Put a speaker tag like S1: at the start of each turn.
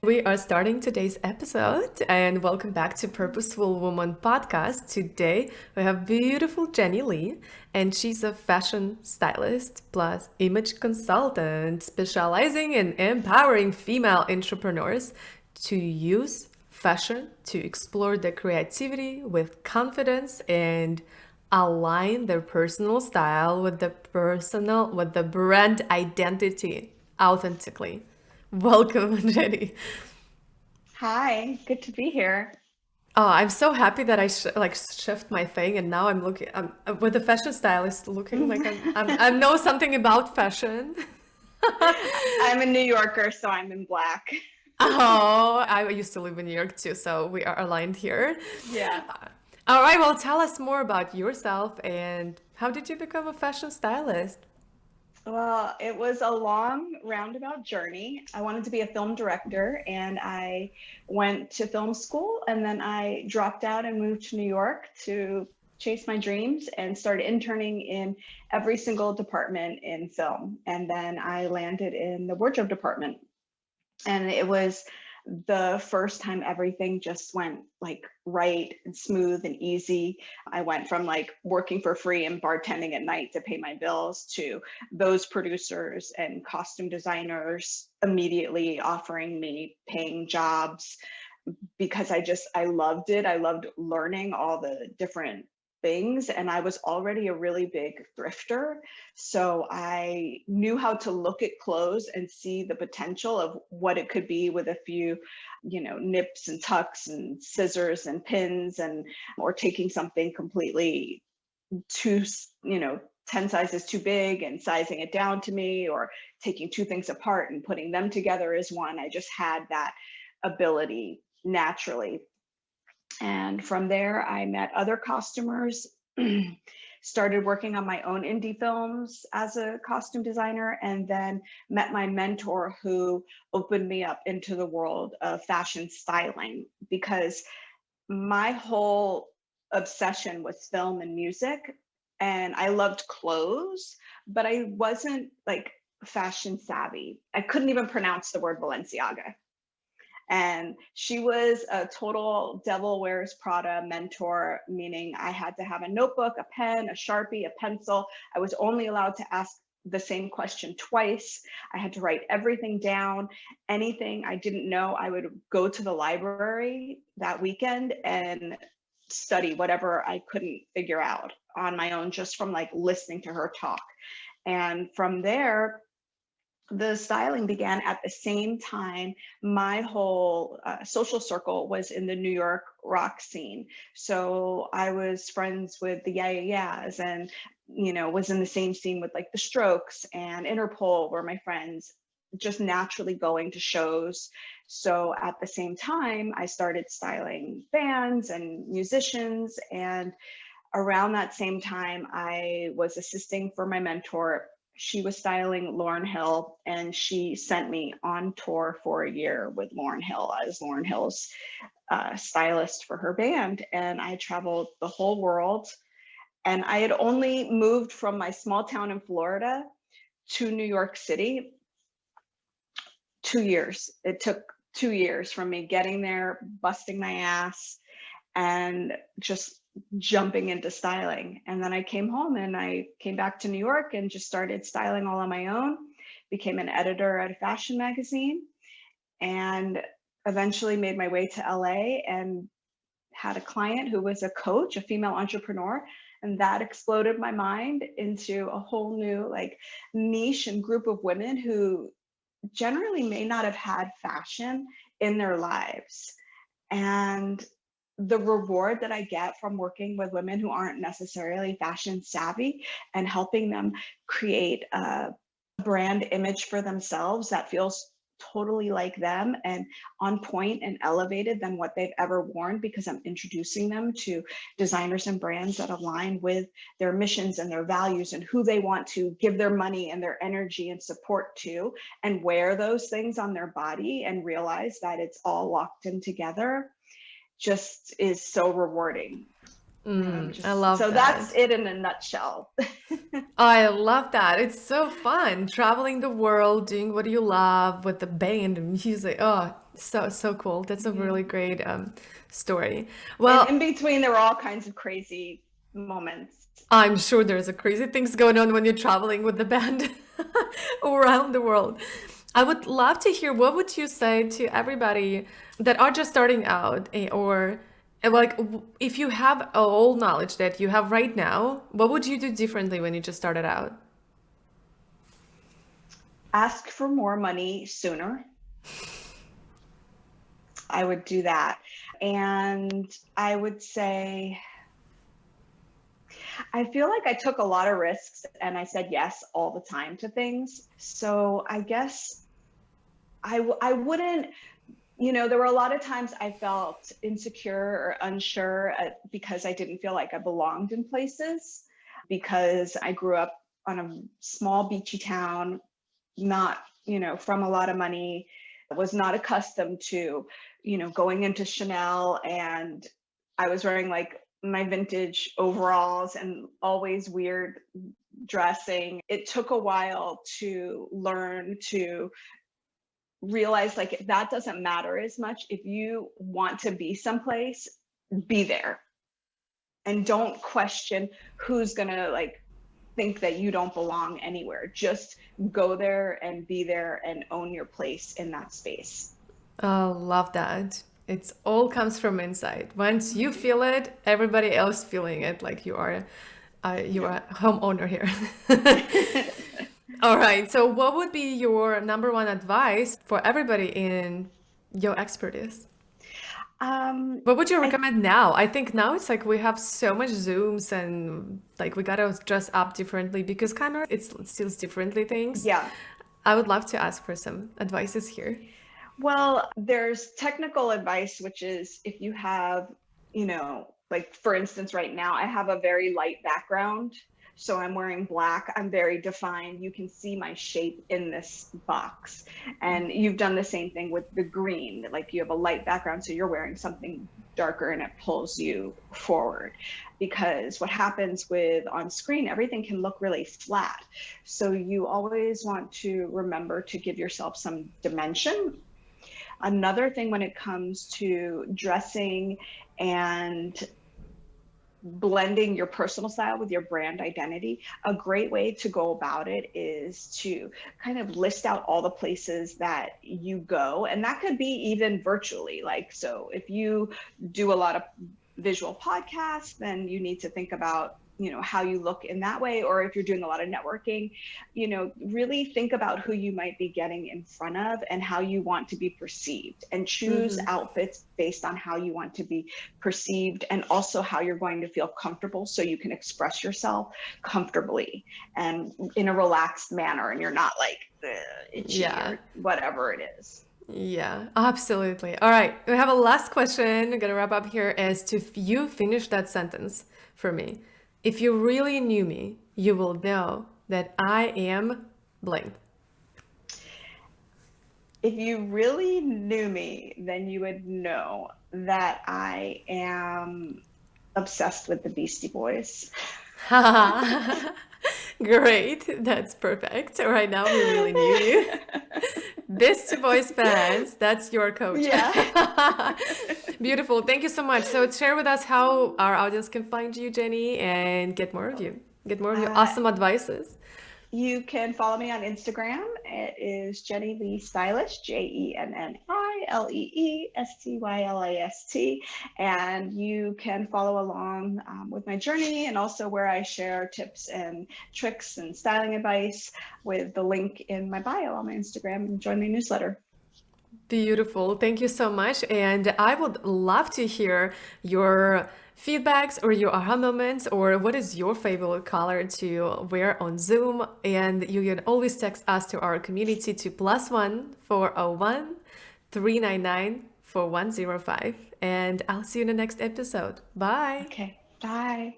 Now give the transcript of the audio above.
S1: We are starting today's episode and welcome back to Purposeful Woman podcast. Today we have beautiful Jenni Lee and she's a fashion stylist plus image consultant specializing in empowering female entrepreneurs to use fashion to explore their creativity with confidence and align their personal style with the brand identity authentically. Welcome, Jenny.
S2: Hi, good to be here.
S1: Oh, I'm so happy that I shift my thing, and now I'm with a fashion stylist, looking like I know something about fashion.
S2: I'm a New Yorker, so I'm in black.
S1: Oh, I used to live in New York too, so we are aligned here.
S2: Yeah.
S1: All right, well, tell us more about yourself and how did you become a fashion stylist?
S2: Well, it was a long roundabout journey. I wanted to be a film director and I went to film school and then I dropped out and moved to New York to chase my dreams and started interning in every single department in film. And then I landed in the wardrobe department. And it was the first time everything just went like right and smooth and easy. I went from like working for free and bartending at night to pay my bills to those producers and costume designers immediately offering me paying jobs because I loved it. I loved learning all the different things and I was already a really big thrifter. So I knew how to look at clothes and see the potential of what it could be with a few, nips and tucks and scissors and pins and or taking something completely too, 10 sizes too big and sizing it down to me or taking two things apart and putting them together as one. I just had that ability naturally. And from there, I met other costumers, started working on my own indie films as a costume designer, and then met my mentor who opened me up into the world of fashion styling because my whole obsession was film and music. And I loved clothes, but I wasn't like fashion savvy. I couldn't even pronounce the word Balenciaga. And she was a total Devil Wears Prada mentor, meaning I had to have a notebook, a pen, a Sharpie, a pencil. I was only allowed to ask the same question twice. I had to write everything down. Anything I didn't know, I would go to the library that weekend and study whatever I couldn't figure out on my own, just from like listening to her talk. And from there, the styling began at the same time. My whole social circle was in the New York rock scene. So I was friends with the Yeah Yeah Yeahs and, was in the same scene with like the Strokes and Interpol were my friends, just naturally going to shows. So at the same time, I started styling bands and musicians. And around that same time, I was assisting for my mentor. She was styling Lauryn Hill, and she sent me on tour for a year with Lauryn Hill as Lauryn Hill's stylist for her band. And I traveled the whole world. And I had only moved from my small town in Florida to New York City 2 years. It took 2 years from me getting there, busting my ass, and just jumping into styling. And then I came home and I came back to New York and just started styling all on my own, became an editor at a fashion magazine, and eventually made my way to LA and had a client who was a coach, a female entrepreneur. And that exploded my mind into a whole new like niche and group of women who generally may not have had fashion in their lives. And the reward that I get from working with women who aren't necessarily fashion savvy and helping them create a brand image for themselves that feels totally like them and on point and elevated than what they've ever worn, because I'm introducing them to designers and brands that align with their missions and their values and who they want to give their money and their energy and support to, and wear those things on their body and realize that it's all locked in together, just is so rewarding.
S1: I
S2: Just
S1: love
S2: so that's
S1: that.
S2: it in a nutshell.
S1: I love that. It's so fun traveling the world, doing what you love with the band and music. Oh, So cool. That's a
S2: Mhm.
S1: really great story.
S2: And
S1: Well,
S2: in between, there were all kinds of crazy moments.
S1: I'm sure there's a crazy things going on when you're traveling with the band around the world. I would love to hear what would you say to everybody that are just starting out or like if you have all knowledge that you have right now, what would you do differently when you just started out?
S2: Ask for more money sooner. I would do that. And I would say, I feel like I took a lot of risks and I said yes all the time to things. So I guess I wouldn't, there were a lot of times I felt insecure or unsure because I didn't feel like I belonged in places because I grew up on a small beachy town, not, from a lot of money, was not accustomed to, going into Chanel, and I was wearing like my vintage overalls and always weird dressing. It took a while to learn to realize like that doesn't matter as much. If you want to be someplace, be there and don't question who's gonna like think that you don't belong anywhere. Just go there and be there and own your place in that space.
S1: Oh, love that. It's all comes from inside. Once you
S2: Mhm.
S1: feel it, everybody else feeling it, like you
S2: Yep.
S1: are a homeowner here. All right. So, what would be your number one advice for everybody in your expertise?
S2: um,
S1: What would you
S2: I
S1: recommend now? I think now it's like we have so much Zooms and like we gotta dress up differently because camera it steals differently things.
S2: yeah.
S1: I would love to ask for some advices here.
S2: Well, there's technical advice, which is if you have, like for instance, right now, I have a very light background. So I'm wearing black. I'm very defined. You can see my shape in this box. And you've done the same thing with the green. Like you have a light background, so you're wearing something darker and it pulls you forward. Because what happens with on screen, everything can look really flat. So you always want to remember to give yourself some dimension. Another thing when it comes to dressing and blending your personal style with your brand identity, a great way to go about it is to kind of list out all the places that you go. And that could be even virtually. Like, so if you do a lot of visual podcasts, then you need to think about how you look in that way. Or if you're doing a lot of networking, really think about who you might be getting in front of and how you want to be perceived, and choose
S1: Hmm.
S2: outfits based on how you want to be perceived and also how you're going to feel comfortable, so you can express yourself comfortably and in a relaxed manner, and you're not like itchy
S1: Yeah.
S2: or whatever it is.
S1: Yeah, absolutely. All right, we have a last question. I'm gonna wrap up here as to if you finish that sentence for me. If you really knew me, you will know that I am blank.
S2: If you really knew me, then you would know that I am obsessed with the Beastie Boys.
S1: Great, that's perfect. Right now, we really knew you. This to Boys fans, that's your coach.
S2: Yeah.
S1: Beautiful. Thank you so much. So share with us how our audience can find you, Jenny, and get more of you. Get more of your
S2: Uh,
S1: awesome advices.
S2: You can follow me on Instagram. It is Jenni Lee Stylist, JenniLeeStylist. And you can follow along with my journey, and also where I share tips and tricks and styling advice with the link in my bio on my Instagram, and join my newsletter.
S1: Beautiful. Thank you so much. And I would love to hear your feedbacks or your aha moments, or what is your favorite color to wear on Zoom. And you can always text us to our community to +1 401 399 4105. And I'll see you in the next episode. Bye.
S2: Okay, bye.